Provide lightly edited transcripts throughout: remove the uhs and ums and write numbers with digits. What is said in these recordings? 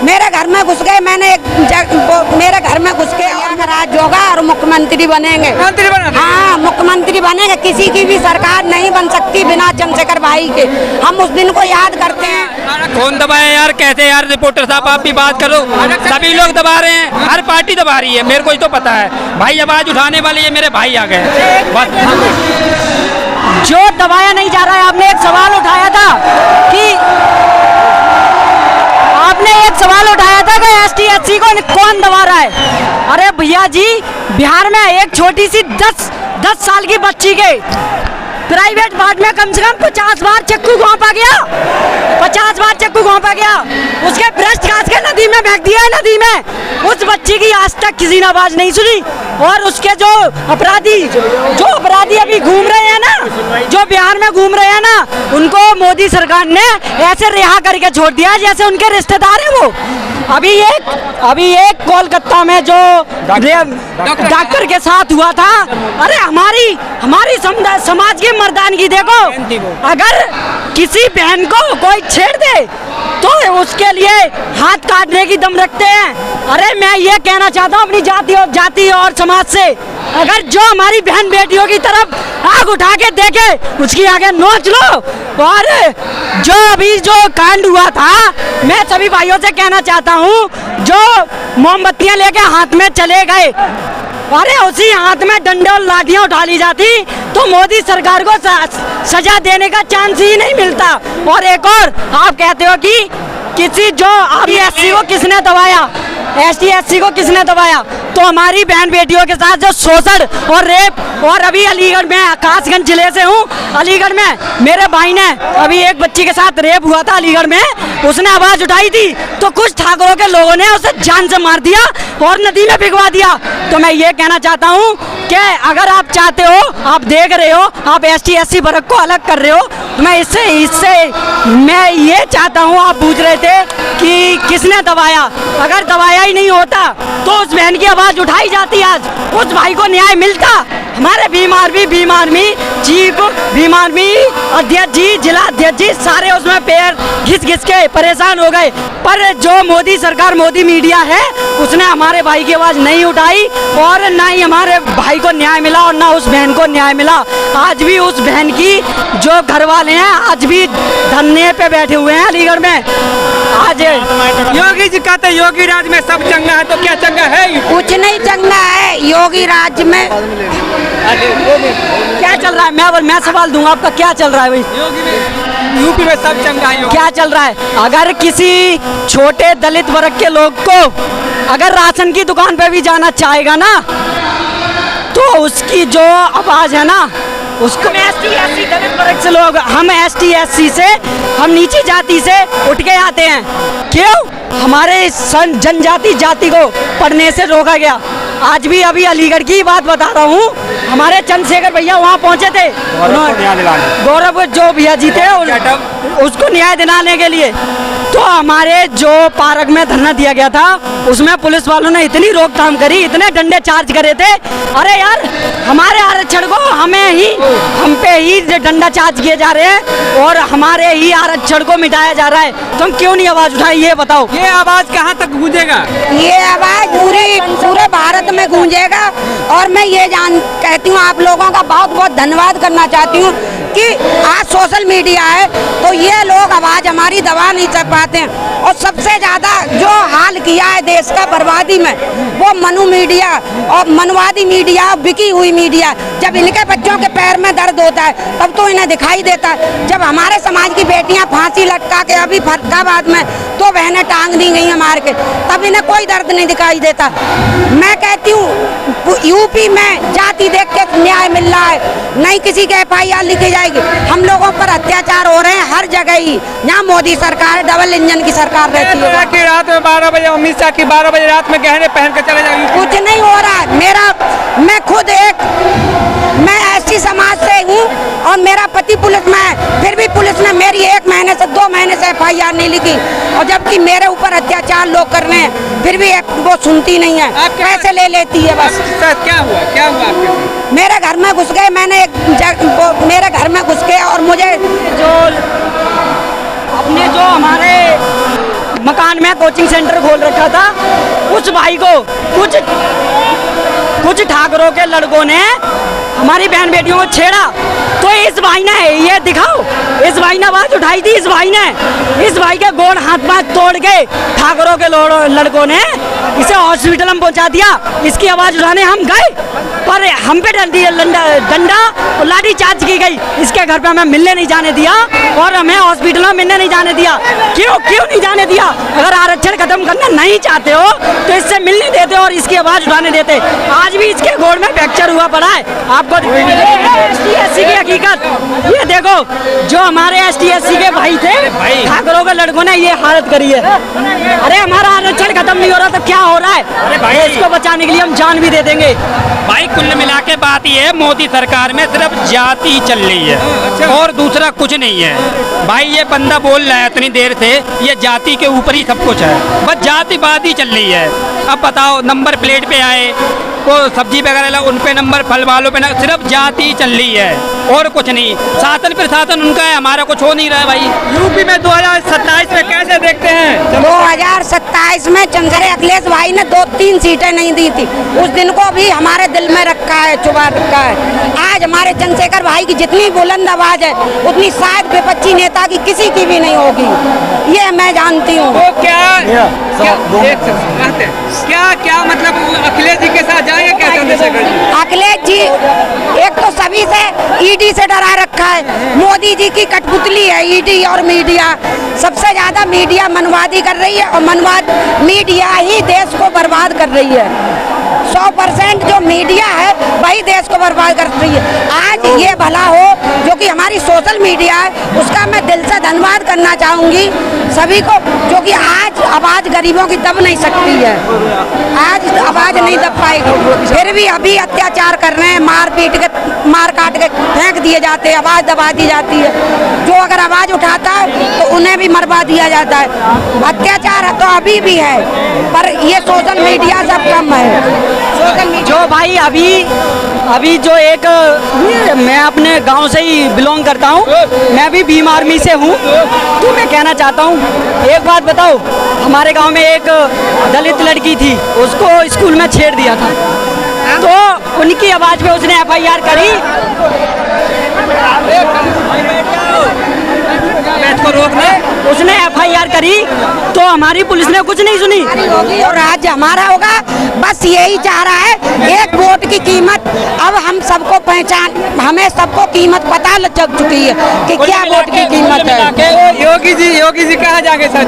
मेरे घर में घुस गए, मैंने मेरे घर में घुस के राज होगा और मुख्यमंत्री बनेंगे। हाँ, मुख्यमंत्री बनेंगे। किसी की भी सरकार नहीं बन सकती बिना चंद्रशेखर भाई के। हम उस दिन को याद करते हैं। कौन दबाए यार, कैसे यार? रिपोर्टर साहब आप भी बात करो। सभी लोग दबा रहे हैं, हर पार्टी दबा रही है, मेरे को तो पता है। भाई आवाज उठाने वाले ये मेरे भाई आ गए। जो दबाया नहीं जा रहा है, आपने एक सवाल उठाया था कि ST/SC को कौन दबा रहा है। अरे भैया जी, बिहार में एक छोटी सी 10 साल की बच्ची के प्राइवेट वार्ड में कम से कम 50 बार चक्कू घोंपा गया, 50 बार चक्कू घोंपा गया। उसके ब्रेस्ट काट के नदी में फेंक दिया है। नदी में उस बच्ची की आज तक किसी ने आवाज नहीं सुनी। और उसके जो अपराधी अभी घूम रहे हैं ना, जो बिहार में घूम रहे हैं ना, उनको मोदी सरकार ने ऐसे रिहा करके छोड़ दिया जैसे उनके रिश्तेदार हैं वो। अभी एक कोलकाता में जो डॉक्टर के साथ हुआ था, अरे हमारी समाज की मर्दानगी देखो। अगर किसी बहन को कोई छेड़ दे तो उसके लिए हाथ काटने की दम रखते हैं। अरे मैं ये कहना चाहता हूँ अपनी जाति और समाज से, अगर जो हमारी बहन बेटियों की तरफ आग उठा के देखे उसकी आगे नोच लो। और जो कांड हुआ था, मैं सभी भाइयों से कहना चाहता हूँ, जो मोमबत्तियां लेके हाथ में चले गए, अरे उसी हाथ में डंडे और लाठियां उठा ली जाती तो मोदी सरकार को सजा देने का चांस ही नहीं मिलता। और एक और, आप कहते हो कि ST/SC को किसने दबाया, ST/SC को किसने दबाया? तो हमारी बहन बेटियों के साथ जो शोषण और रेप, और अभी अलीगढ़ में, कासगंज जिले से हूँ, अलीगढ़ में मेरे भाई ने अभी एक बच्ची के साथ रेप हुआ था अलीगढ़ में, उसने आवाज उठाई थी तो कुछ ठाकुरों के लोगों ने उसे जान से मार दिया और नदी में भिगवा दिया। तो मैं ये कहना चाहता हूँ कि अगर आप चाहते हो, आप देख रहे हो, आप ST/SC वर्ग को अलग कर रहे हो, तो मैं मैं ये चाहता हूँ, आप पूछ रहे थे कि किसने दबाया, अगर दबाया ही नहीं होता तो उस बहन की आवाज उठाई जाती, आज उस भाई को न्याय मिलता। हमारे Bhim army chief Bhim army अध्यक्ष जी, जिला अध्यक्ष जी, सारे उसमें पैर घिस के परेशान हो गए। पर जो मोदी सरकार, मोदी मीडिया है, उसने हमारे भाई की आवाज नहीं उठाई और ना ही हमारे भाई को न्याय मिला और ना उस बहन को न्याय मिला। आज भी उस बहन की जो घर वाले हैं आज भी धरने पे बैठे हुए हैं अलीगढ़ में। आज योगी जी कहते योगी राज में सब चंगा है, तो क्या चंगा है? कुछ नहीं चंगा है योगी राज में। क्या चल रहा है? मैं सवाल दूंगा आपका, क्या चल रहा है भाई? यूपी में सब चंगा है। क्या चल रहा है? अगर किसी छोटे दलित वर्ग के लोग को अगर राशन की दुकान पे भी जाना चाहेगा ना, तो उसकी जो आवाज है ना, उसको ST/SC दलित वर्ग से लोग, हम ST/SC से, हम नीची जाति से उठ के आते हैं। क्यों? हमारे जनजाति जाति को पढ़ने से रोका गया। आज भी अभी अलीगढ़ की बात बता रहा हूँ, हमारे चंद्रशेखर भैया वहाँ पहुँचे थे, गौरव जो भैया जी थे, उसको न्याय दिलाने के लिए। तो हमारे जो पार्क में धरना दिया गया था, उसमें पुलिस वालों ने इतनी रोकथाम करी, इतने डंडे चार्ज करे थे। अरे यार, हमारे आरक्षण को हम पे ही डंडा चार्ज किए जा रहे हैं और हमारे ही आरक्षण को मिटाया जा रहा है। तुम क्यों नहीं आवाज उठाए, ये बताओ। ये आवाज कहाँ तक गूंजेगा? ये आवाज पूरे भारत में गूंजेगा। और मैं ये कहती हूँ, आप लोगों का बहुत बहुत धन्यवाद करना चाहती हूँ कि आज सोशल मीडिया है तो ये लोग आवाज हमारी दबा नहीं कर पाते हैं। और सबसे ज्यादा जो हाल किया है देश का बर्बादी में, वो मनु मीडिया और मनवादी मीडिया, बिकी हुई मीडिया। जब इनके बच्चों के पैर में दर्द होता है तब तो इन्हें दिखाई देता है। जब हमारे समाज की बेटियां फांसी लटका के अभी फरीदाबाद में 2 बहनें टांग दी गई हैं मार के, तब इन्हें कोई दर्द नहीं दिखाई देता। मैं कहती हूँ यूपी में जाति देख के न्याय मिल रहा है, नहीं किसी के FIR लिखी जाएगी। हम लोगों पर अत्याचार हो रहे हैं हर जगह ही, जहाँ मोदी सरकार डबल इंजन की सरकार रहती है। कि रात में 12 बजे, अमित शाह की 12 बजे रात में गहने पहन कर चले जाएंगे। कुछ नहीं हो रहा है। मैं खुद मैं ST समाज से हूँ और मेरा पति पुलिस में है, फिर भी पुलिस ने मेरी 1 महीने से 2 महीने से FIR नहीं लिखी। और जबकि मेरे ऊपर अत्याचार लोग कर रहे हैं, फिर भी वो सुनती नहीं है, पैसे ले लेती है बस। क्या हुआ आपके साथ? मेरे घर में घुस गए, मेरे घर में घुस के और मुझे जो हमारे मकान में कोचिंग सेंटर खोल रखा था। उस भाई को कुछ ठाकरों के लड़कों ने हमारी बहन बेटियों को छेड़ा, तो इस भाई ने ये दिखाओ, इस भाई ने आवाज उठाई थी। इस भाई के गोड़ हाथ पांव तोड़ के ठाकरों के लड़कों ने इसे हॉस्पिटल में पहुंचा दिया। इसकी आवाज उठाने हम गए, पर हम पे डल दिया डंडा और लाठी चार्ज की गई। इसके घर पे हमें मिलने नहीं जाने दिया और हमें हॉस्पिटल में मिलने नहीं जाने दिया। क्यों नहीं जाने दिया? अगर आरक्षण खत्म करना नहीं चाहते हो तो इससे मिलने देते और इसकी आवाज उठाने देते। आज भी इसके गोड़ में फ्रैक्चर हुआ पड़ा है। आपको ST/SC की हकीकत ये देखो, जो हमारे ST/SC के भाई थे, ठाकरों के लड़कों ने ये हालत करी है। अरे हमारा आरक्षण खत्म नहीं हो रहा तो क्या हो रहा है? इसको बचाने के लिए हम जान भी दे देंगे। भाई कुल मिला के बात ये है, मोदी सरकार में सिर्फ जाति चल रही है और दूसरा कुछ नहीं है। भाई ये बंदा बोल रहा है इतनी देर से, ये जाति के ऊपर ही सब कुछ है, बस जातिवाद ही चल रही है। अब बताओ, नंबर प्लेट पे आए को सब्जी वगैरह उन पे नंबर, फल वालों पे सिर्फ जाति चल रही है और कुछ नहीं। शासन प्रशासन उनका है, हमारा कुछ हो नहीं रहा है। भाई यूपी में 2027 में कैसे देखते हैं? 2027 में चंद्रशेखर अखिलेश भाई ने 2-3 सीटें नहीं दी थी, उस दिन को भी हमारे दिल में रखा है, छुपा रखा है। आज हमारे चंद्रशेखर भाई की जितनी बुलंद आवाज है उतनी शायद विपक्षी नेता की किसी की भी नहीं होगी, ये मैं जानती हूँ। तो क्या मतलब अखिलेश जी के साथ जाएंगे क्या चंद्रशेखर जी? अखिलेश जी एक तो सभी से ईडी से डरा रखा है, मोदी जी की कठपुतली है ईडी और मीडिया। सबसे ज्यादा मीडिया मनवादी कर रही है और मनवाद मीडिया ही देश को बर्बाद कर रही है। 100% जो मीडिया है वही देश को बर्बाद कर रही है। आज ये भला हो जो कि हमारी सोशल मीडिया है, उसका मैं दिल से धन्यवाद करना चाहूँगी सभी को, जो कि आज आवाज़ गरीबों की दब नहीं सकती है, आज आवाज़ नहीं दब पाएगी। फिर भी अभी अत्याचार कर रहे हैं, मार काट के फेंक दिए जाते हैं, आवाज़ दबा दी जाती है। जो अगर आवाज़ उठाता है तो उन्हें भी मरवा दिया जाता है। अत्याचार तो अभी भी है, पर ये सोशल मीडिया से अब कम है। जो भाई अभी जो एक मैं अपने गांव से ही बिलोंग करता हूं, मैं भी भीम आर्मी से हूं, तो मैं कहना चाहता हूं, एक बात बताओ, हमारे गांव में एक दलित लड़की थी, उसको स्कूल में छेड़ दिया था, तो उनकी आवाज पे उसने FIR करी। को रोकना, उसने FIR करी तो हमारी पुलिस ने कुछ नहीं सुनी। और राज्य हमारा होगा, बस यही चाह रहा है। एक वोट की कीमत अब हम सबको पहचान, हमें सबको कीमत पता लग चुकी है कि क्या वोट की कीमत है। योगी जी कहाँ जाके सर?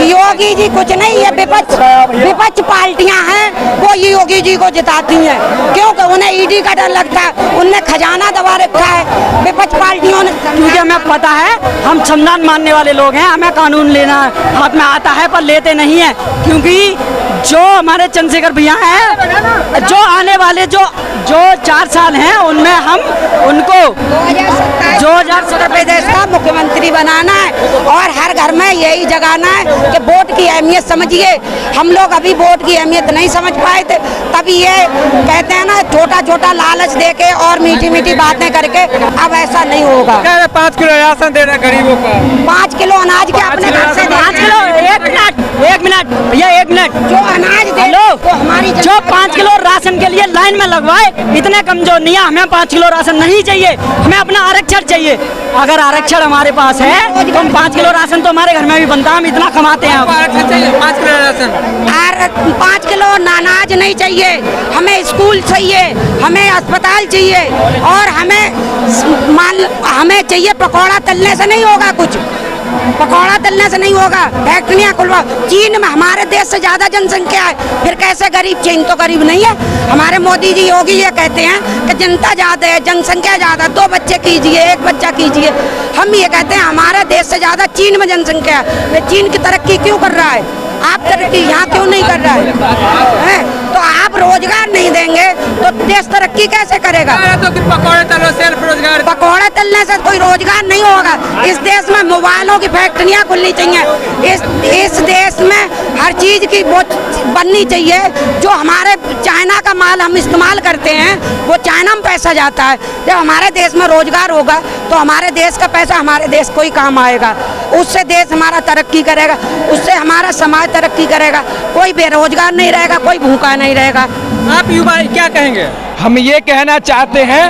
योगी जी कुछ नहीं, ये विपक्ष पार्टियां हैं, वो योगी जी को जिताती हैं, क्योंकि उन्हें ईडी का डर लगता है, उनने खजाना दबा रखा है विपक्ष पार्टियों ने। क्योंकि हमें पता है, हम संविधान मानने वाले लोग हैं, हमें कानून लेना हाथ में आता है, पर लेते नहीं है। क्योंकि जो हमारे चंद्रशेखर भैया हैं, जो आने वाले जो 4 साल हैं, उनमें हम उनको 2017 प्रदेश का मुख्यमंत्री बनाना है और हर घर में यही जगाना है कि वोट की अहमियत समझिए। हम लोग अभी वोट की अहमियत नहीं समझ पाए थे, तभी ये कहते हैं ना, छोटा छोटा लालच देके और मीठी मीठी बातें करके, अब ऐसा नहीं होगा। 5 किलो राशन देना गरीबों को, 5 किलो अनाज के अपने घर से 5 किलो, एक मिनट भैया, 1 मिनट, जो अनाज दे तो हमारी जो 5 किलो राशन के लिए लाइन में लगवाए, इतने कमजोर नहीं है। हमें 5 किलो राशन नहीं चाहिए, हमें अपना आरक्षण चाहिए। अगर आरक्षण हमारे पास है तो हम 5 किलो राशन तो हमारे घर में भी बनता है, हम इतना कमाते हैं। 5 किलो राशन, 5 किलो अनाज नहीं चाहिए, हमें स्कूल चाहिए, हमें अस्पताल चाहिए, और हमें चाहिए पकौड़ा तलने से नहीं होगा कुछ, पकौड़ा तलने से नहीं होगा, फैक्ट्रियाँ खुलवाओ। चीन में हमारे देश से ज्यादा जनसंख्या है, फिर कैसे गरीब? चीन तो गरीब नहीं है। हमारे मोदी जी, योगी ये कहते हैं कि जनता ज्यादा है, जनसंख्या ज्यादा, 2 बच्चे कीजिए, 1 बच्चा कीजिए। हम ये कहते हैं हमारे देश से ज्यादा चीन में जनसंख्या है, वे चीन की तरक्की क्यों कर रहा है? आप तरक्की यहाँ क्यों नहीं कर रहा है? तो आप रोजगार नहीं देंगे तो देश तरक्की कैसे करेगा? तो पकौड़े तलो, सेल्फ रोजगार, पकौड़े तलने से कोई रोजगार नहीं होगा। इस देश में मोबाइलों की फैक्ट्रियाँ खुलनी चाहिए, इस देश में हर चीज चीज़ की वो बननी चाहिए। जो हमारे चाइना का माल हम इस्तेमाल करते हैं वो चाइना में पैसा जाता है। जब हमारे देश में रोजगार होगा तो हमारे देश का पैसा हमारे देश को ही काम आएगा, उससे देश हमारा तरक्की करेगा, उससे हमारा समाज तरक्की करेगा। कोई बेरोजगार नहीं रहेगा, कोई भूखा नहीं रहेगा। आप युवा क्या कहेंगे? हम ये कहना चाहते हैं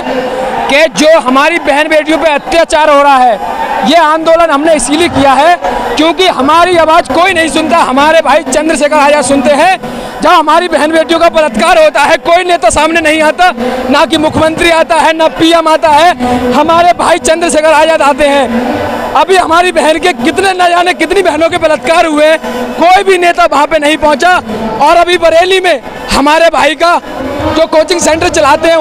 कि जो हमारी बहन बेटियों पे अत्याचार हो रहा है, ये आंदोलन हमने इसीलिए किया है क्योंकि हमारी आवाज़ कोई नहीं सुनता। हमारे भाई चंद्रशेखर आज़ाद सुनते हैं। जब हमारी बहन बेटियों का बलात्कार होता है कोई नेता सामने नहीं आता, ना कि मुख्यमंत्री आता है, ना पीएम आता है, हमारे भाई चंद्रशेखर आज़ाद आते हैं। अभी हमारी बहन के कितने न जाने कितनी बहनों के बलात्कार हुए, कोई भी नेता वहाँ पे नहीं पहुँचा। और अभी बरेली में हमारे भाई का जो कोचिंग सेंटर चलाते हैं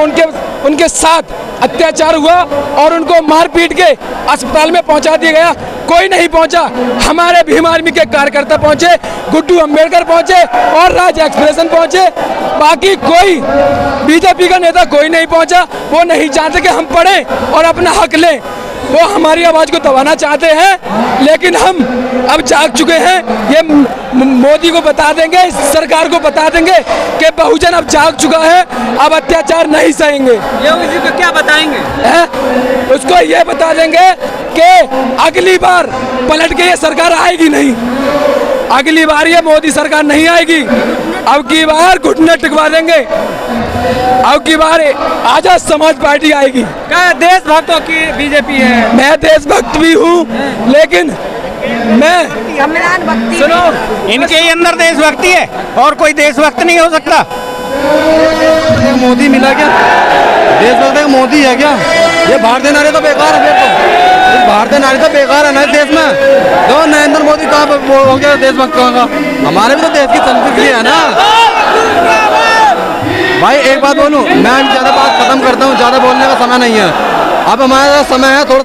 उनके साथ अत्याचार हुआ और उनको मार पीट के अस्पताल में पहुंचा दिया गया, कोई नहीं पहुंचा। हमारे भीम आर्मी के कार्यकर्ता पहुंचे, गुड्डू अम्बेडकर पहुंचे और राज एक्सप्रेशन पहुंचे, बाकी कोई बीजेपी का नेता कोई नहीं पहुंचा। वो नहीं चाहते कि हम पढ़ें और अपना हक लें, वो हमारी आवाज़ को दबाना चाहते हैं। लेकिन हम अब जाग चुके हैं, ये मोदी को बता देंगे, सरकार को बता देंगे कि बहुजन अब जाग चुका है, अब अत्याचार नहीं सहेंगे। योगी जी को क्या बताएंगे? उसको ये बता देंगे कि अगली बार पलट के ये सरकार आएगी नहीं, अगली बार ये मोदी सरकार नहीं आएगी, अब की बार घुटने टिकवा देंगे, अब की बार आजाद समाज पार्टी आएगी। क्या देशभक्तों की बीजेपी है? मैं देशभक्त भी हूँ, लेकिन मैं संविधान भक्ति सुनो, इनके ही अंदर देशभक्ति है और कोई देशभक्त नहीं हो सकता। मोदी मिला क्या? देशभक्त एक मोदी है क्या? ये भारतीय नारी तो बेकार है। फिर तो भारतीय नारी तो बेकार है ना देश में। तो नरेंद्र मोदी कहाँ हो गया देशभक्त का? हमारे भी तो देश की संस्कृति है ना भाई। एक बात बोलूं, मैं ज़्यादा बात खत्म करता हूँ, ज़्यादा बोलने का समय नहीं है। अब हमारा समय है थोड़ा